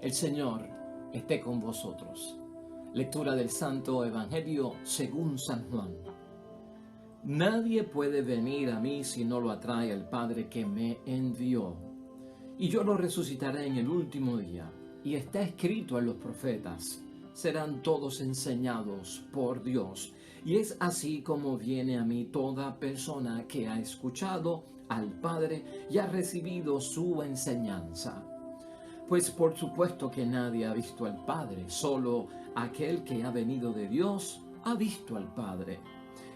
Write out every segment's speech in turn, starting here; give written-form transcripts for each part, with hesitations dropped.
El Señor esté con vosotros. Lectura del Santo Evangelio según San Juan. Nadie puede venir a mí si no lo atrae el Padre que me envió. Y yo lo resucitaré en el último día. Y está escrito en los profetas: serán todos enseñados por Dios. Y es así como viene a mí toda persona que ha escuchado al Padre y ha recibido su enseñanza. Pues por supuesto que nadie ha visto al Padre, solo aquel que ha venido de Dios ha visto al Padre.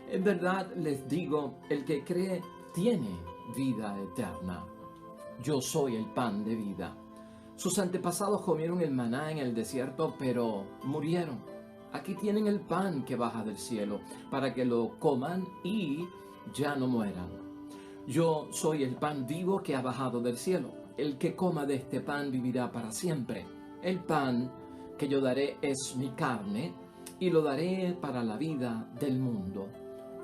En verdad les digo, el que cree tiene vida eterna. Yo soy el pan de vida. Sus antepasados comieron el maná en el desierto, pero murieron. Aquí tienen el pan que baja del cielo, para que lo coman y ya no mueran. Yo soy el pan vivo que ha bajado del cielo. El que coma de este pan vivirá para siempre. El pan que yo daré es mi carne, y lo daré para la vida del mundo.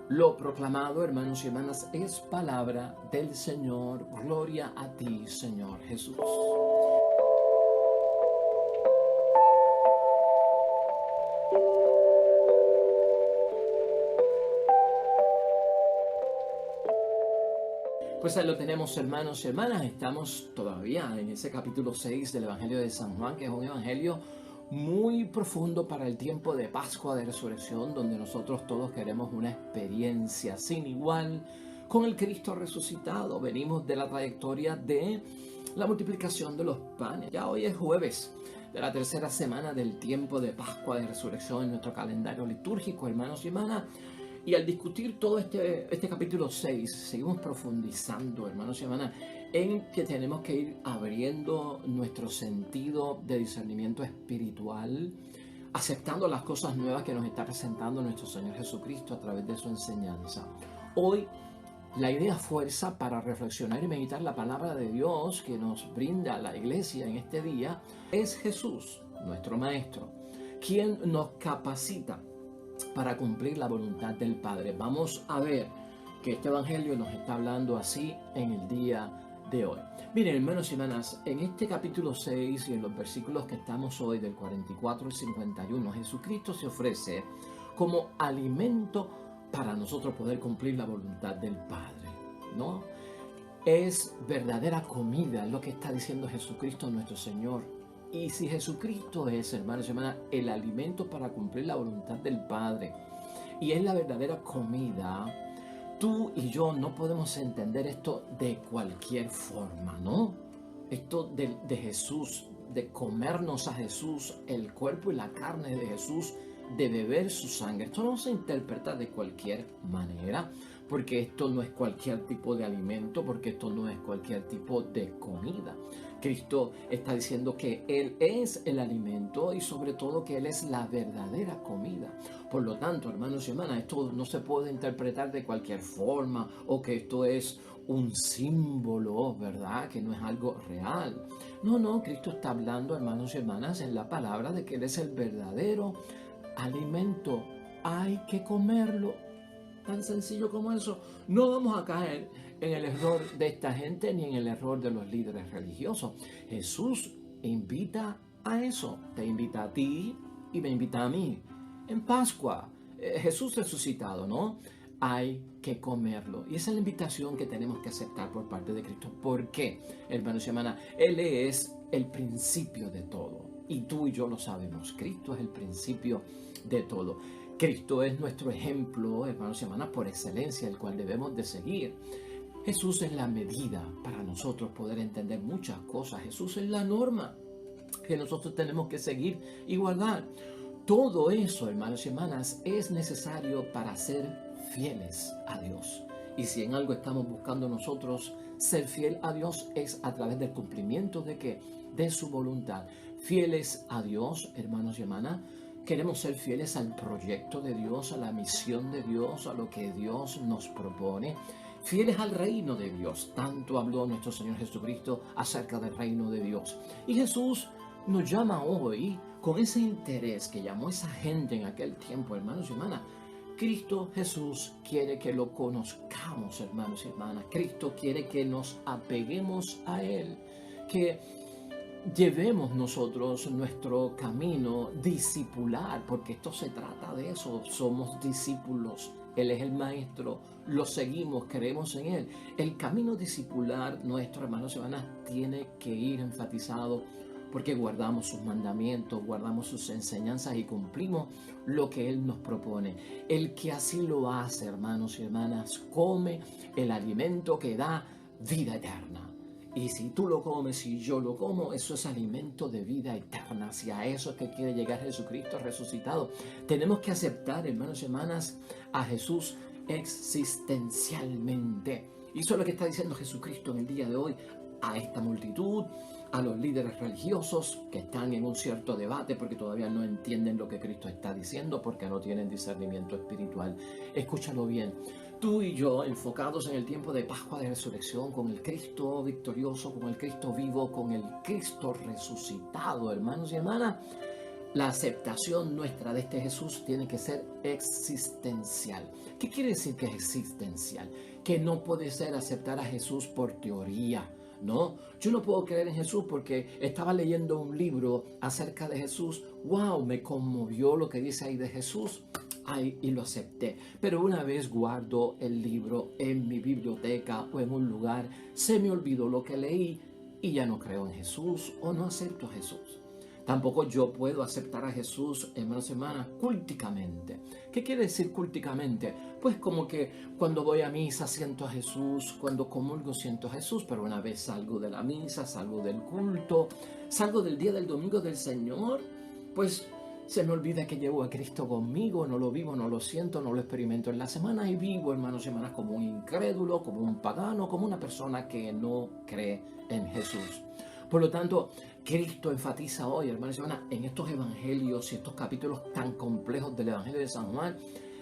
Lo proclamado, hermanos y hermanas, es palabra del Señor. Gloria a ti, Señor Jesús. Pues ahí lo tenemos, hermanos y hermanas. Estamos todavía en ese capítulo 6 del Evangelio de San Juan, que es un evangelio muy profundo para el tiempo de Pascua de Resurrección, donde nosotros todos queremos una experiencia sin igual con el Cristo resucitado. Venimos de la trayectoria de la multiplicación de los panes. Ya hoy es jueves de la tercera semana del tiempo de Pascua de Resurrección en nuestro calendario litúrgico, hermanos y hermanas. Y al discutir todo este capítulo 6, seguimos profundizando, hermanos y hermanas, en que tenemos que ir abriendo nuestro sentido de discernimiento espiritual, aceptando las cosas nuevas que nos está presentando nuestro Señor Jesucristo a través de su enseñanza. Hoy, la idea fuerza para reflexionar y meditar la palabra de Dios que nos brinda la iglesia en este día es Jesús, nuestro Maestro, quien nos capacita para cumplir la voluntad del Padre. Vamos a ver que este evangelio nos está hablando así en el día de hoy. Miren, hermanos y hermanas, en este capítulo 6 y en los versículos que estamos hoy del 44 al 51, Jesucristo se ofrece como alimento para nosotros poder cumplir la voluntad del Padre, ¿no? Es verdadera comida lo que está diciendo Jesucristo nuestro Señor. Y si Jesucristo es, hermanos y hermanas, el alimento para cumplir la voluntad del Padre y es la verdadera comida, tú y yo no podemos entender esto de cualquier forma, ¿no? Esto de Jesús, de comernos a Jesús, el cuerpo y la carne de Jesús, de beber su sangre. Esto no se interpreta de cualquier manera, porque esto no es cualquier tipo de alimento, porque esto no es cualquier tipo de comida. Cristo está diciendo que Él es el alimento y sobre todo que Él es la verdadera comida. Por lo tanto, hermanos y hermanas, esto no se puede interpretar de cualquier forma o que esto es un símbolo, ¿verdad? Que no es algo real. No, Cristo está hablando, hermanos y hermanas, en la palabra de que Él es el verdadero alimento. Hay que comerlo. Tan sencillo como eso. No vamos a caer en el error de esta gente ni en el error de los líderes religiosos. Jesús invita a eso. Te invita a ti y me invita a mí. En Pascua, Jesús resucitado, ¿no? Hay que comerlo. Y esa es la invitación que tenemos que aceptar por parte de Cristo. ¿Por qué, hermanos y hermanas? Él es el principio de todo. Y tú y yo lo sabemos. Cristo es el principio de todo. Cristo es nuestro ejemplo, hermanos y hermanas, por excelencia, el cual debemos de seguir. Jesús es la medida para nosotros poder entender muchas cosas. Jesús es la norma que nosotros tenemos que seguir y guardar. Todo eso, hermanos y hermanas, es necesario para ser fieles a Dios. Y si en algo estamos buscando nosotros ser fiel a Dios es a través del cumplimiento de ¿qué? De su voluntad. Fieles a Dios, hermanos y hermanas, queremos ser fieles al proyecto de Dios, a la misión de Dios, a lo que Dios nos propone. Fieles al reino de Dios. Tanto habló nuestro Señor Jesucristo acerca del reino de Dios. Y Jesús nos llama hoy con ese interés que llamó esa gente en aquel tiempo, hermanos y hermanas. Cristo Jesús quiere que lo conozcamos, hermanos y hermanas. Cristo quiere que nos apeguemos a Él. Que llevemos nosotros nuestro camino discipular, porque esto se trata de eso, somos discípulos. Él es el maestro, lo seguimos, creemos en él. El camino discipular nuestro, hermanos y hermanas, tiene que ir enfatizado porque guardamos sus mandamientos, guardamos sus enseñanzas y cumplimos lo que él nos propone. El que así lo hace, hermanos y hermanas, come el alimento que da vida eterna. Y si tú lo comes, si yo lo como, eso es alimento de vida eterna. Si a eso es que quiere llegar Jesucristo resucitado, tenemos que aceptar, hermanos y hermanas, a Jesús existencialmente. Y eso es lo que está diciendo Jesucristo en el día de hoy a esta multitud, a los líderes religiosos que están en un cierto debate porque todavía no entienden lo que Cristo está diciendo, porque no tienen discernimiento espiritual. Escúchalo bien. Tú y yo, enfocados en el tiempo de Pascua de Resurrección, con el Cristo victorioso, con el Cristo vivo, con el Cristo resucitado, hermanos y hermanas, la aceptación nuestra de este Jesús tiene que ser existencial. ¿Qué quiere decir que es existencial? Que no puede ser aceptar a Jesús por teoría. No, yo no puedo creer en Jesús porque estaba leyendo un libro acerca de Jesús. ¡Wow! Me conmovió lo que dice ahí de Jesús. Ay, y lo acepté. Pero una vez guardo el libro en mi biblioteca o en un lugar, se me olvidó lo que leí y ya no creo en Jesús o no acepto a Jesús. Tampoco yo puedo aceptar a Jesús, hermanos y hermanas, culticamente. ¿Qué quiere decir culticamente? Pues como que cuando voy a misa siento a Jesús, cuando comulgo siento a Jesús, pero una vez salgo de la misa, salgo del culto, salgo del día del domingo del Señor, pues se me olvida que llevo a Cristo conmigo, no lo vivo, no lo siento, no lo experimento en la semana y vivo, hermanos y hermanas, como un incrédulo, como un pagano, como una persona que no cree en Jesús. Por lo tanto, Cristo enfatiza hoy, hermanos y hermanas, en estos evangelios y estos capítulos tan complejos del Evangelio de San Juan,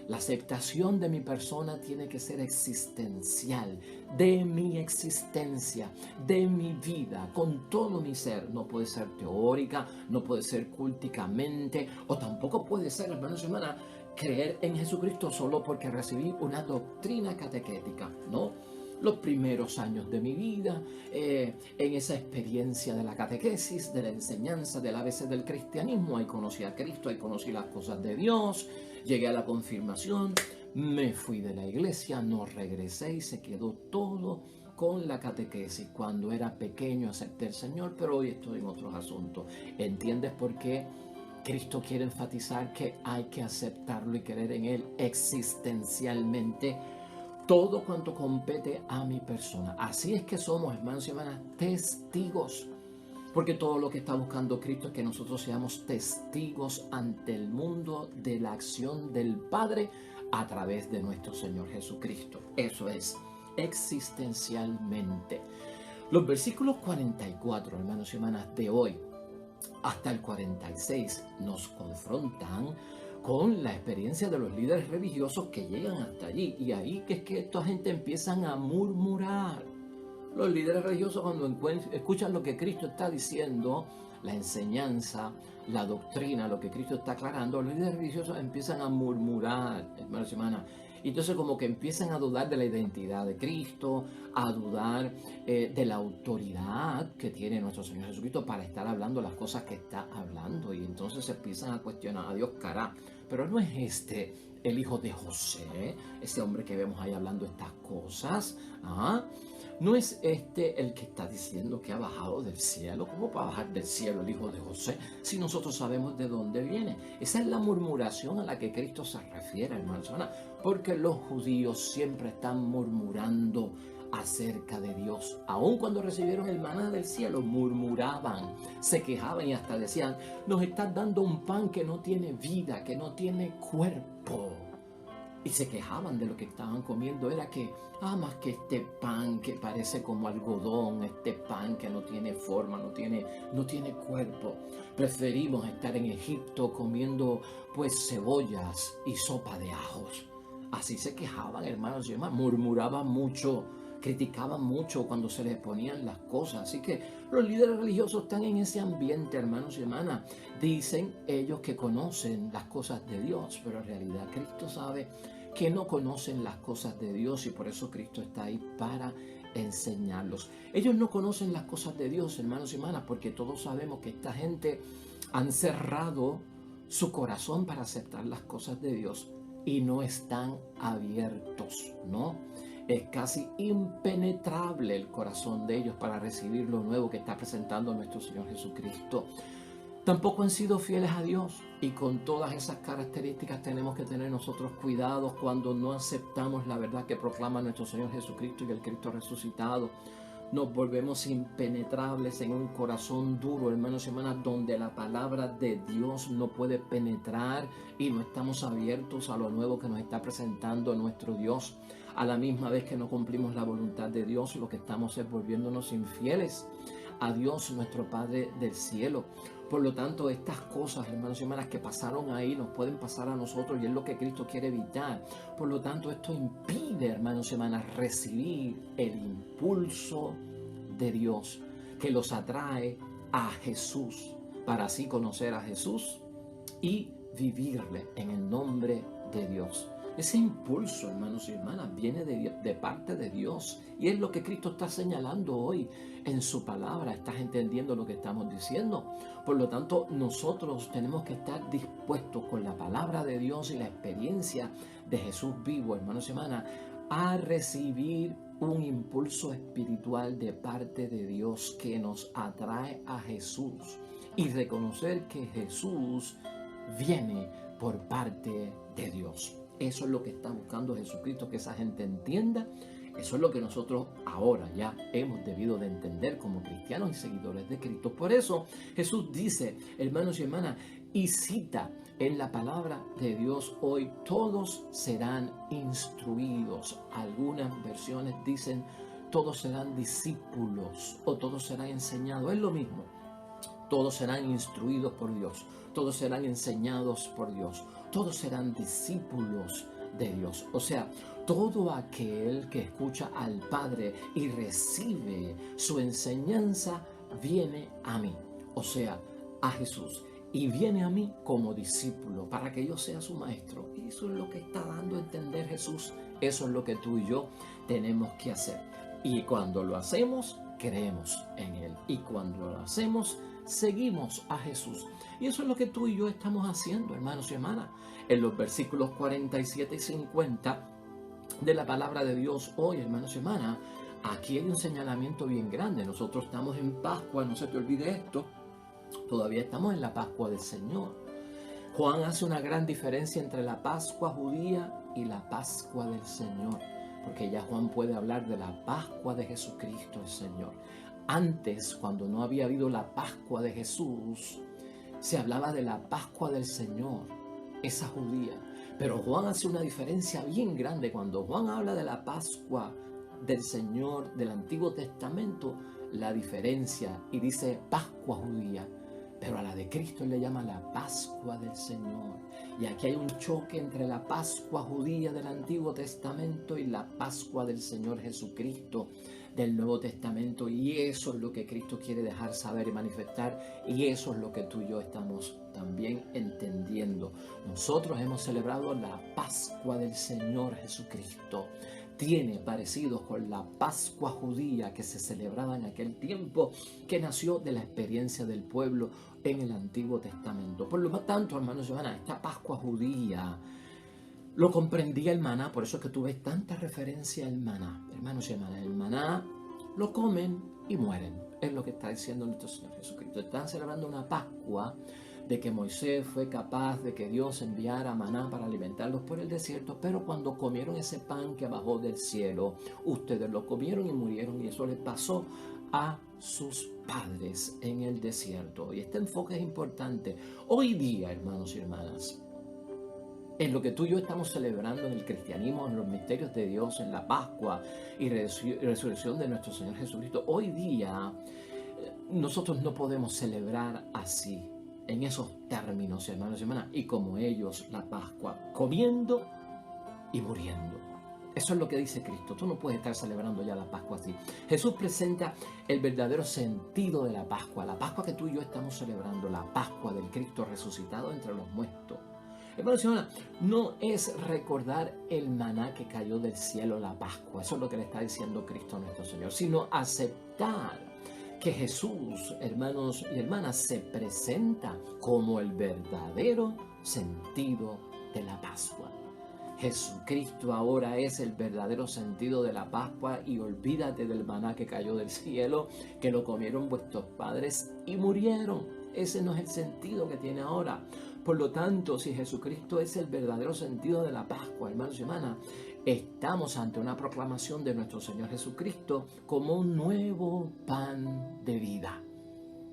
la aceptación de mi persona tiene que ser existencial, de mi existencia, de mi vida, con todo mi ser. No puede ser teórica, no puede ser culticamente, o tampoco puede ser, hermanos y hermanas, creer en Jesucristo solo porque recibí una doctrina catequética, ¿no? Los primeros años de mi vida, en esa experiencia de la catequesis, de la enseñanza del ABC del cristianismo, ahí conocí a Cristo, ahí conocí las cosas de Dios, llegué a la confirmación, me fui de la iglesia, no regresé y se quedó todo con la catequesis. Cuando era pequeño acepté al Señor, pero hoy estoy en otros asuntos. ¿Entiendes por qué Cristo quiere enfatizar que hay que aceptarlo y creer en Él existencialmente? Todo cuanto compete a mi persona. Así es que somos, hermanos y hermanas, testigos. Porque todo lo que está buscando Cristo es que nosotros seamos testigos ante el mundo de la acción del Padre a través de nuestro Señor Jesucristo. Eso es, existencialmente. Los versículos 44, hermanos y hermanas, de hoy hasta el 46 nos confrontan con la experiencia de los líderes religiosos que llegan hasta allí. Y ahí que es que esta gente empiezan a murmurar. Los líderes religiosos cuando escuchan lo que Cristo está diciendo, la enseñanza, la doctrina, lo que Cristo está aclarando, los líderes religiosos empiezan a murmurar, hermanos y hermanas. Y entonces como que empiezan a dudar de la identidad de Cristo, a dudar de la autoridad que tiene nuestro Señor Jesucristo para estar hablando las cosas que está hablando. Y entonces se empiezan a cuestionar a Dios, cara, pero no es este el hijo de José, ese hombre que vemos ahí hablando estas cosas, ¿ah? ¿No es este el que está diciendo que ha bajado del cielo? ¿Cómo va a bajar del cielo el hijo de José si nosotros sabemos de dónde viene? Esa es la murmuración a la que Cristo se refiere, hermanos, porque los judíos siempre están murmurando acerca de Dios. Aun cuando recibieron el maná del cielo, murmuraban, se quejaban y hasta decían, nos estás dando un pan que no tiene vida, que no tiene cuerpo. Y se quejaban de lo que estaban comiendo, era que, más que este pan que parece como algodón, este pan que no tiene forma, no tiene cuerpo. Preferimos estar en Egipto comiendo pues cebollas y sopa de ajos. Así se quejaban, hermanos y hermanas, murmuraban mucho, criticaban mucho cuando se les ponían las cosas. Así que los líderes religiosos están en ese ambiente, hermanos y hermanas. Dicen ellos que conocen las cosas de Dios, pero en realidad Cristo sabe que no conocen las cosas de Dios y por eso Cristo está ahí para enseñarlos. Ellos no conocen las cosas de Dios, hermanos y hermanas, porque todos sabemos que esta gente han cerrado su corazón para aceptar las cosas de Dios y no están abiertos, ¿no? Es casi impenetrable el corazón de ellos para recibir lo nuevo que está presentando nuestro Señor Jesucristo. Tampoco han sido fieles a Dios, y con todas esas características tenemos que tener nosotros cuidados cuando no aceptamos la verdad que proclama nuestro Señor Jesucristo y el Cristo resucitado. Nos volvemos impenetrables en un corazón duro, hermanos y hermanas, donde la palabra de Dios no puede penetrar y no estamos abiertos a lo nuevo que nos está presentando nuestro Dios. A la misma vez que no cumplimos la voluntad de Dios, lo que estamos es volviéndonos infieles a Dios, nuestro Padre del cielo. Por lo tanto, estas cosas, hermanos y hermanas, que pasaron ahí, nos pueden pasar a nosotros, y es lo que Cristo quiere evitar. Por lo tanto, esto impide, hermanos y hermanas, recibir el impulso de Dios que los atrae a Jesús, para así conocer a Jesús y vivirle en el nombre de Dios. Ese impulso, hermanos y hermanas, viene de parte de Dios, y es lo que Cristo está señalando hoy en su palabra. ¿Estás entendiendo lo que estamos diciendo? Por lo tanto, nosotros tenemos que estar dispuestos con la palabra de Dios y la experiencia de Jesús vivo, hermanos y hermanas, a recibir un impulso espiritual de parte de Dios que nos atrae a Jesús, y reconocer que Jesús viene por parte de Dios. Eso es lo que está buscando Jesucristo, que esa gente entienda. Eso es lo que nosotros ahora ya hemos debido de entender como cristianos y seguidores de Cristo. Por eso Jesús dice, hermanos y hermanas, y cita en la palabra de Dios hoy: todos serán instruidos. Algunas versiones dicen todos serán discípulos o todos serán enseñados. Es lo mismo. Todos serán instruidos por Dios, todos serán enseñados por Dios, todos serán discípulos de Dios. O sea, todo aquel que escucha al Padre y recibe su enseñanza viene a mí, o sea, a Jesús. Y viene a mí como discípulo para que yo sea su maestro. Y eso es lo que está dando a entender Jesús. Eso es lo que tú y yo tenemos que hacer. Y cuando lo hacemos, creemos en Él. Y cuando lo hacemos, seguimos a Jesús. Y eso es lo que tú y yo estamos haciendo, hermanos y hermanas. En los versículos 47 y 50 de la palabra de Dios hoy, hermanos y hermanas, aquí hay un señalamiento bien grande. Nosotros estamos en Pascua, no se te olvide esto. Todavía estamos en la Pascua del Señor. Juan hace una gran diferencia entre la Pascua judía y la Pascua del Señor, porque ya Juan puede hablar de la Pascua de Jesucristo el Señor. Antes, cuando no había habido la Pascua de Jesús, se hablaba de la Pascua del Señor, esa judía. Pero Juan hace una diferencia bien grande. Cuando Juan habla de la Pascua del Señor del Antiguo Testamento, la diferencia, y dice Pascua judía, pero a la de Cristo él le llama la Pascua del Señor. Y aquí hay un choque entre la Pascua judía del Antiguo Testamento y la Pascua del Señor Jesucristo del Nuevo Testamento. Y eso es lo que Cristo quiere dejar saber y manifestar. Y eso es lo que tú y yo estamos también entendiendo. Nosotros hemos celebrado la Pascua del Señor Jesucristo. Tiene parecidos con la Pascua judía que se celebraba en aquel tiempo, que nació de la experiencia del pueblo en el Antiguo Testamento. Por lo tanto, hermanos y hermanas, esta Pascua judía lo comprendía el maná. Por eso es que tú ves tanta referencia al maná. Hermanos y hermanas, el maná lo comen y mueren. Es lo que está diciendo nuestro Señor Jesucristo. Están celebrando una Pascua de que Moisés fue capaz de que Dios enviara maná para alimentarlos por el desierto, pero cuando comieron ese pan que bajó del cielo, ustedes lo comieron y murieron, y eso les pasó a sus padres en el desierto. Y este enfoque es importante. Hoy día, hermanos y hermanas, en lo que tú y yo estamos celebrando en el cristianismo, en los misterios de Dios, en la Pascua y resurrección de nuestro Señor Jesucristo, hoy día nosotros no podemos celebrar así, en esos términos, hermanos y hermanas, y como ellos la Pascua, comiendo y muriendo. Eso es lo que dice Cristo. Tú no puedes estar celebrando ya la Pascua así. Jesús presenta el verdadero sentido de la Pascua que tú y yo estamos celebrando, la Pascua del Cristo resucitado entre los muertos. Hermanos y hermanas, no es recordar el maná que cayó del cielo, la Pascua. Eso es lo que le está diciendo Cristo nuestro Señor, sino aceptar que Jesús, hermanos y hermanas, se presenta como el verdadero sentido de la Pascua. Jesucristo ahora es el verdadero sentido de la Pascua, y olvídate del maná que cayó del cielo, que lo comieron vuestros padres y murieron. Ese no es el sentido que tiene ahora. Por lo tanto, si Jesucristo es el verdadero sentido de la Pascua, hermanos y hermanas, estamos ante una proclamación de nuestro Señor Jesucristo como un nuevo pan de vida.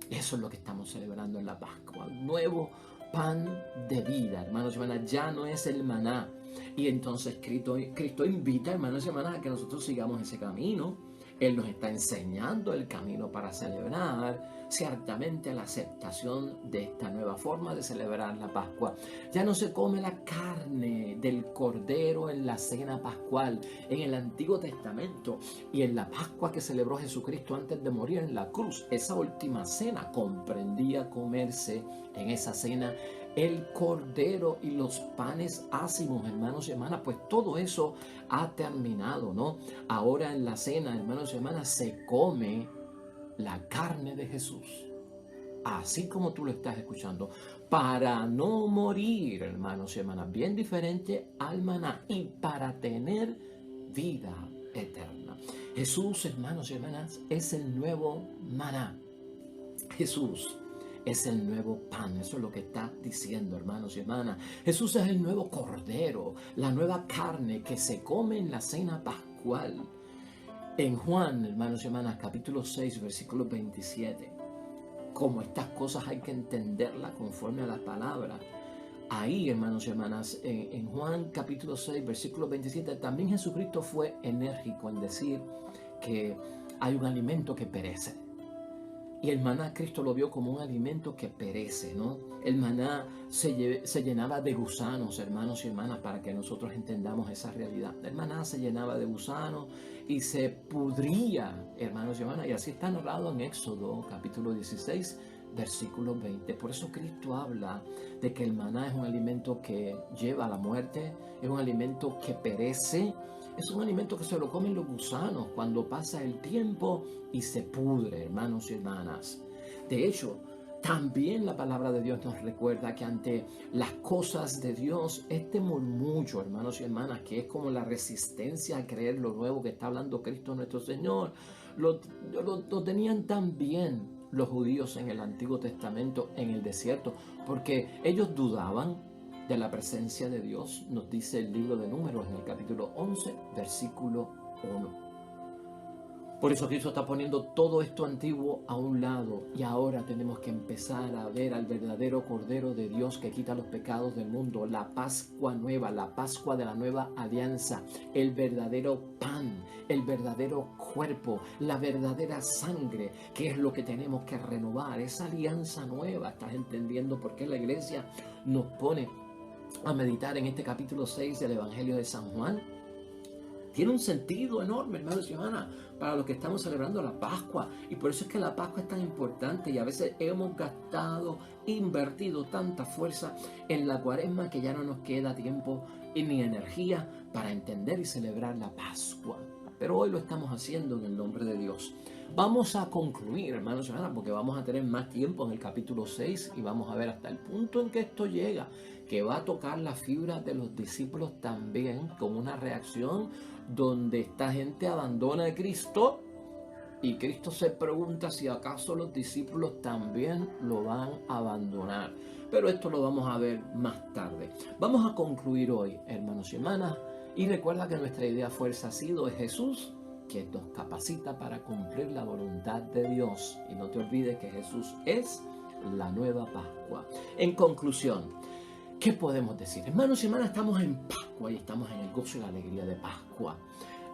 Eso es lo que estamos celebrando en la Pascua, un nuevo pan de vida, hermanos y hermanas. Ya no es el maná. Y entonces Cristo invita, hermanos y hermanas, a que nosotros sigamos ese camino. Él nos está enseñando el camino para celebrar ciertamente la aceptación de esta nueva forma de celebrar la Pascua. Ya no se come la carne del cordero en la cena pascual. En el Antiguo Testamento y en la Pascua que celebró Jesucristo antes de morir en la cruz, esa última cena comprendía comerse en esa cena el cordero y los panes ácimos, hermanos y hermanas. Pues todo eso ha terminado, ¿no? Ahora en la cena, hermanos y hermanas, se come la carne de Jesús, así como tú lo estás escuchando, para no morir, hermanos y hermanas, bien diferente al maná, y para tener vida eterna. Jesús, hermanos y hermanas, es el nuevo maná. Jesús es el nuevo pan. Eso es lo que está diciendo, hermanos y hermanas. Jesús es el nuevo cordero, la nueva carne que se come en la cena pascual. En Juan, hermanos y hermanas, capítulo 6, versículo 27, como estas cosas hay que entenderlas conforme a la palabra. Ahí, hermanos y hermanas, en Juan capítulo 6, versículo 27, también Jesucristo fue enérgico en decir que hay un alimento que perece. Y el maná Cristo lo vio como un alimento que perece, ¿no? El maná se llenaba de gusanos, hermanos y hermanas, para que nosotros entendamos esa realidad. El maná se llenaba de gusanos y se pudría, hermanos y hermanas. Y así está narrado en Éxodo capítulo 16, versículo 20. Por eso Cristo habla de que el maná es un alimento que lleva a la muerte, es un alimento que perece. Es un alimento que se lo comen los gusanos cuando pasa el tiempo y se pudre, hermanos y hermanas. De hecho, también la palabra de Dios nos recuerda que ante las cosas de Dios, este murmullo, hermanos y hermanas, que es como la resistencia a creer lo nuevo que está hablando Cristo nuestro Señor, lo tenían también los judíos en el Antiguo Testamento, en el desierto, porque ellos dudaban de la presencia de Dios. Nos dice el libro de Números en el capítulo 11, versículo 1. Por eso Cristo está poniendo todo esto antiguo a un lado, y ahora tenemos que empezar a ver al verdadero Cordero de Dios que quita los pecados del mundo, la Pascua nueva, la Pascua de la nueva alianza, el verdadero pan, el verdadero cuerpo, la verdadera sangre, que es lo que tenemos que renovar, esa alianza nueva. ¿Estás entendiendo por qué la iglesia nos pone a meditar en este capítulo 6 del Evangelio de San Juan? Tiene un sentido enorme, hermanos y hermanas, para los que estamos celebrando la Pascua. Y por eso es que la Pascua es tan importante, y a veces hemos invertido tanta fuerza en la Cuaresma que ya no nos queda tiempo ni energía para entender y celebrar la Pascua. Pero hoy lo estamos haciendo en el nombre de Dios. Vamos a concluir, hermanos y hermanas, porque vamos a tener más tiempo en el capítulo 6 y vamos a ver hasta el punto en que esto llega, que va a tocar la fibra de los discípulos también, con una reacción donde esta gente abandona a Cristo y Cristo se pregunta si acaso los discípulos también lo van a abandonar. Pero esto lo vamos a ver más tarde. Vamos a concluir hoy, hermanos y hermanas, y recuerda que nuestra idea fuerza ha sido es Jesús, que nos capacita para cumplir la voluntad de Dios. Y no te olvides que Jesús es la nueva Pascua. En conclusión, ¿qué podemos decir? Hermanos y hermanas, estamos en Pascua y estamos en el gozo y la alegría de Pascua.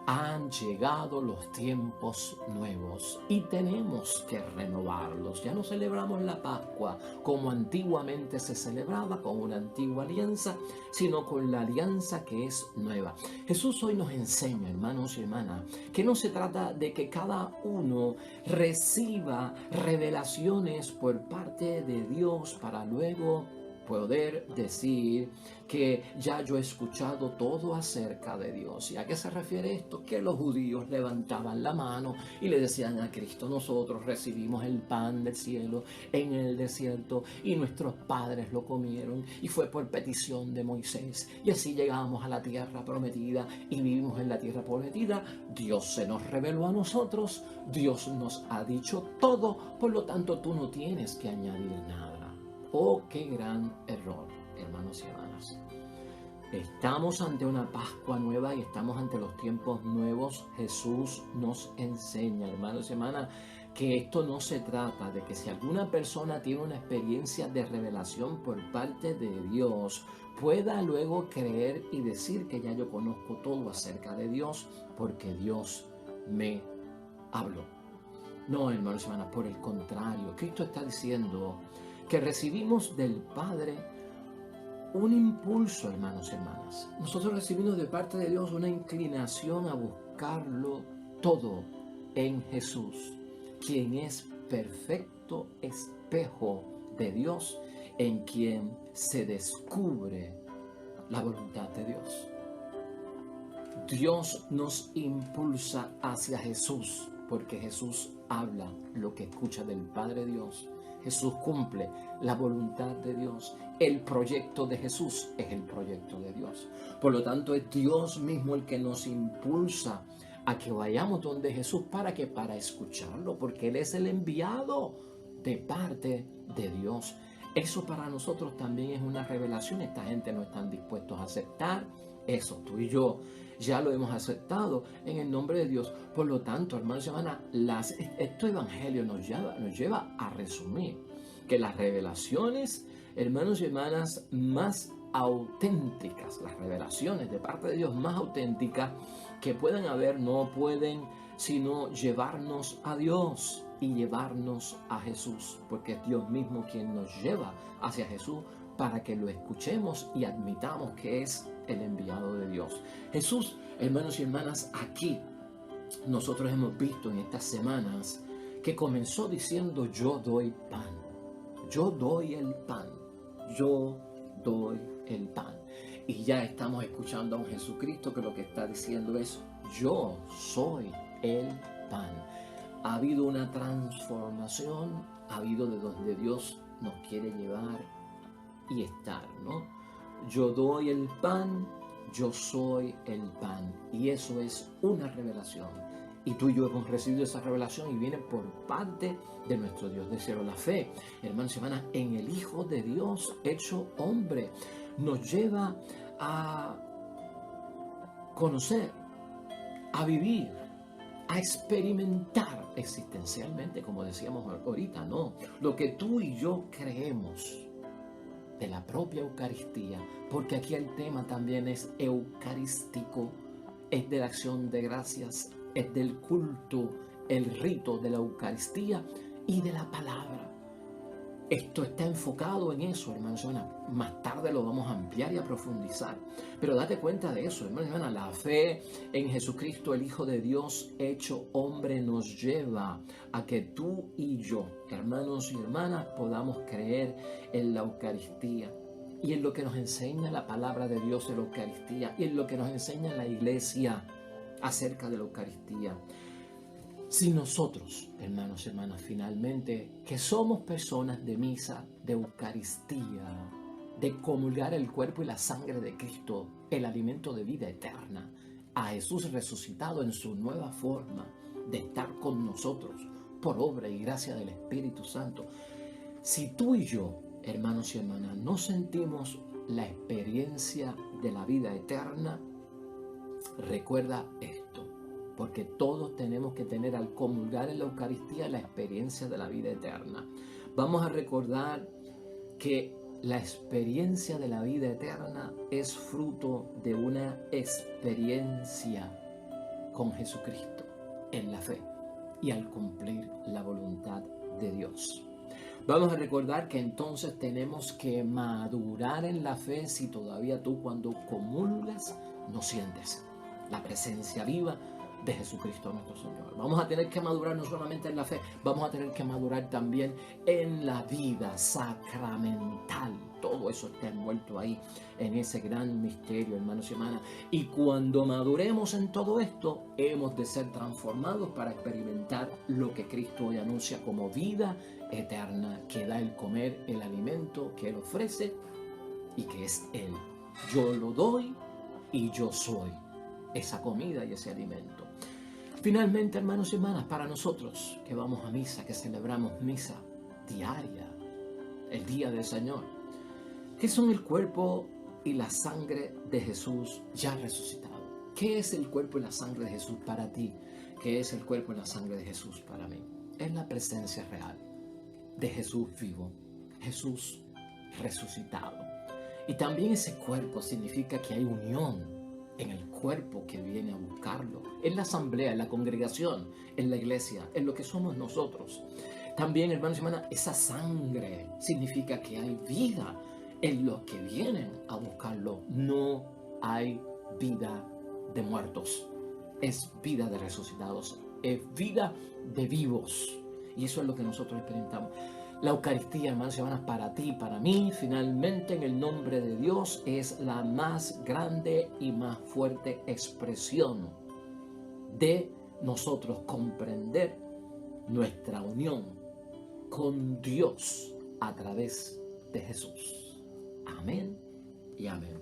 Han llegado los tiempos nuevos y tenemos que renovarlos. Ya no celebramos la Pascua como antiguamente se celebraba, con una antigua alianza, sino con la alianza que es nueva. Jesús hoy nos enseña, hermanos y hermanas, que no se trata de que cada uno reciba revelaciones por parte de Dios para luego poder decir que ya yo he escuchado todo acerca de Dios. ¿Y a qué se refiere esto? Que los judíos levantaban la mano y le decían a Cristo: nosotros recibimos el pan del cielo en el desierto y nuestros padres lo comieron y fue por petición de Moisés. Y así llegamos a la tierra prometida y vivimos en la tierra prometida. Dios se nos reveló a nosotros, Dios nos ha dicho todo, por lo tanto tú no tienes que añadir nada. Oh, qué gran error, hermanos y hermanas. Estamos ante una Pascua nueva y estamos ante los tiempos nuevos. Jesús nos enseña, hermanos y hermanas, que esto no se trata de que si alguna persona tiene una experiencia de revelación por parte de Dios, pueda luego creer y decir que ya yo conozco todo acerca de Dios porque Dios me habló. No, hermanos y hermanas, por el contrario, Cristo está diciendo que recibimos del Padre un impulso, hermanos y hermanas. Nosotros recibimos de parte de Dios una inclinación a buscarlo todo en Jesús, quien es perfecto espejo de Dios, en quien se descubre la voluntad de Dios. Dios nos impulsa hacia Jesús, porque Jesús habla lo que escucha del Padre Dios. Jesús cumple la voluntad de Dios. El proyecto de Jesús es el proyecto de Dios. Por lo tanto, es Dios mismo el que nos impulsa a que vayamos donde Jesús. ¿Para qué? Para escucharlo, porque Él es el enviado de parte de Dios. Eso para nosotros también es una revelación. Esta gente no están dispuestos a aceptar eso. Tú y yo ya lo hemos aceptado en el nombre de Dios. Por lo tanto, hermanos y hermanas, este evangelio nos lleva a resumir que las revelaciones, hermanos y hermanas, más auténticas, las revelaciones de parte de Dios más auténticas que puedan haber, no pueden sino llevarnos a Dios y llevarnos a Jesús, porque es Dios mismo quien nos lleva hacia Jesús para que lo escuchemos y admitamos que es el enviado de Dios. Jesús, hermanos y hermanas, aquí nosotros hemos visto en estas semanas que comenzó diciendo: yo doy pan, yo doy el pan, yo doy el pan. Y ya estamos escuchando a un Jesucristo que lo que está diciendo es: yo soy el pan. Ha habido una transformación, ha habido de donde Dios nos quiere llevar y estar, ¿no? Yo doy el pan, yo soy el pan. Y eso es una revelación. Y tú y yo hemos recibido esa revelación y viene por parte de nuestro Dios del cielo. La fe, hermanos y hermanas, en el Hijo de Dios hecho hombre, nos lleva a conocer, a vivir, a experimentar existencialmente, como decíamos ahorita, ¿no? Lo que tú y yo creemos de la propia Eucaristía, porque aquí el tema también es eucarístico, es de la acción de gracias, es del culto, el rito de la Eucaristía y de la palabra. Esto está enfocado en eso, hermanos y hermanas. Más tarde lo vamos a ampliar y a profundizar. Pero date cuenta de eso, hermanos y hermanas. La fe en Jesucristo, el Hijo de Dios hecho hombre, nos lleva a que tú y yo, hermanos y hermanas, podamos creer en la Eucaristía y en lo que nos enseña la palabra de Dios en la Eucaristía y en lo que nos enseña la Iglesia acerca de la Eucaristía. Si nosotros, hermanos y hermanas, finalmente, que somos personas de misa, de Eucaristía, de comulgar el cuerpo y la sangre de Cristo, el alimento de vida eterna, a Jesús resucitado en su nueva forma de estar con nosotros por obra y gracia del Espíritu Santo, si tú y yo, hermanos y hermanas, no sentimos la experiencia de la vida eterna, recuerda esto. Porque todos tenemos que tener al comulgar en la Eucaristía la experiencia de la vida eterna. Vamos a recordar que la experiencia de la vida eterna es fruto de una experiencia con Jesucristo en la fe y al cumplir la voluntad de Dios. Vamos a recordar que entonces tenemos que madurar en la fe si todavía tú cuando comulgas no sientes la presencia viva de Jesucristo nuestro Señor. Vamos a tener que madurar no solamente en la fe, vamos a tener que madurar también en la vida sacramental. Todo eso está envuelto ahí en ese gran misterio, hermanos y hermanas. Y cuando maduremos en todo esto, hemos de ser transformados para experimentar lo que Cristo hoy anuncia como vida eterna, que da el comer, el alimento que Él ofrece y que es Él. Yo lo doy y yo soy esa comida y ese alimento. Finalmente, hermanos y hermanas, para nosotros que vamos a misa, que celebramos misa diaria, el día del Señor, ¿qué son el cuerpo y la sangre de Jesús ya resucitado? ¿Qué es el cuerpo y la sangre de Jesús para ti? ¿Qué es el cuerpo y la sangre de Jesús para mí? Es la presencia real de Jesús vivo, Jesús resucitado. Y también ese cuerpo significa que hay unión en el cuerpo que viene a buscarlo, en la asamblea, en la congregación, en la iglesia, en lo que somos nosotros. También, hermanos y hermanas, esa sangre significa que hay vida en los que vienen a buscarlo. No hay vida de muertos, es vida de resucitados, es vida de vivos. Y eso es lo que nosotros experimentamos. La Eucaristía, hermanos y hermanas, para ti, para mí, finalmente en el nombre de Dios, es la más grande y más fuerte expresión de nosotros comprender nuestra unión con Dios a través de Jesús. Amén y amén.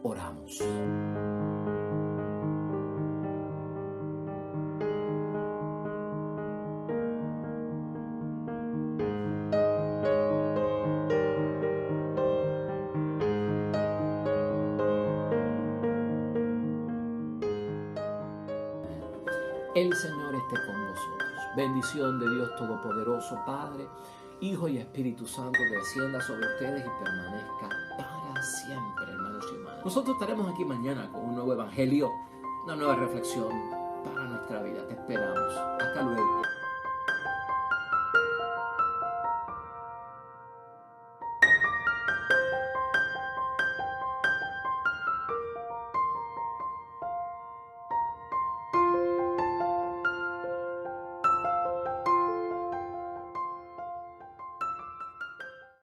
Oramos. El Señor esté con vosotros. Bendición de Dios Todopoderoso, Padre, Hijo y Espíritu Santo, que descienda sobre ustedes y permanezca para siempre, hermanos y hermanas. Nosotros estaremos aquí mañana con un nuevo evangelio, una nueva reflexión para nuestra vida. Te esperamos. Hasta luego.